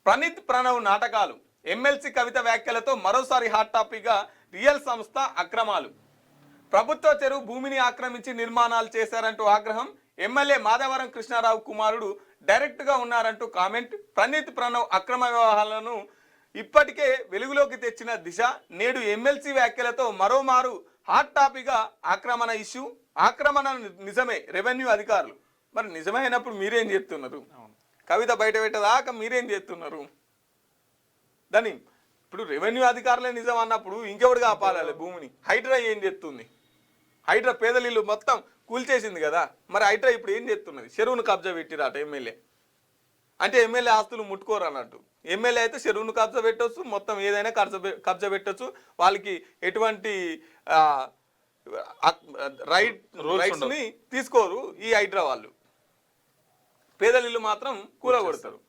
ప్రణీత్ ప్రణవ్ నాటకాలు ఎమ్మెల్సీ కవిత వ్యాఖ్యలతో మరోసారి హాట్ టాపిక్ గా రియల్ సంస్థ అక్రమాలు. ప్రభుత్వ చెరువు భూమిని ఆక్రమించి నిర్మాణాలు చేశారంటూ ఆగ్రహం. ఎమ్మెల్యే మాధవరం కృష్ణారావు కుమారుడు డైరెక్ట్ గా ఉన్నారంటూ కామెంట్. ప్రణీత్ ప్రణవ్ అక్రమ వ్యవహారాలను ఇప్పటికే వెలుగులోకి తెచ్చిన దిశ నేడు ఎమ్మెల్సీ వ్యాఖ్యలతో మరోమారు హాట్ టాపిక్ గా ఆక్రమణ ఇష్యూ. ఆక్రమణ నిజమే రెవెన్యూ అధికారులు. మరి నిజమైనప్పుడు మీరేం చేస్తున్నారు? కవిత బయట పెట్టదాకా మీరేం చేస్తున్నారు? దాన్ని ఇప్పుడు రెవెన్యూ అధికారులే నిజం అన్నప్పుడు ఇంకెవడు కాపాడాలి భూమిని? హైడ్రా ఏం చేస్తుంది? హైడ్రా పేదలీళ్ళు మొత్తం కూల్చేసింది కదా. మరి హైడ్రా ఇప్పుడు ఏం చేస్తున్నది? చెరువును కబ్జా పెట్టిరాట ఎమ్మెల్యే. అంటే ఎమ్మెల్యే ఆస్తులు ముట్టుకోరు అన్నట్టు. ఎమ్మెల్యే అయితే చెరువును కబ్జా పెట్టవచ్చు, మొత్తం ఏదైనా కబ్జా పెట్టచ్చు. వాళ్ళకి ఎటువంటి రైట్స్ని తీసుకోరు ఈ హైడ్రా వాళ్ళు. పేదలీళ్ళు మాత్రం కూలగొడతారు.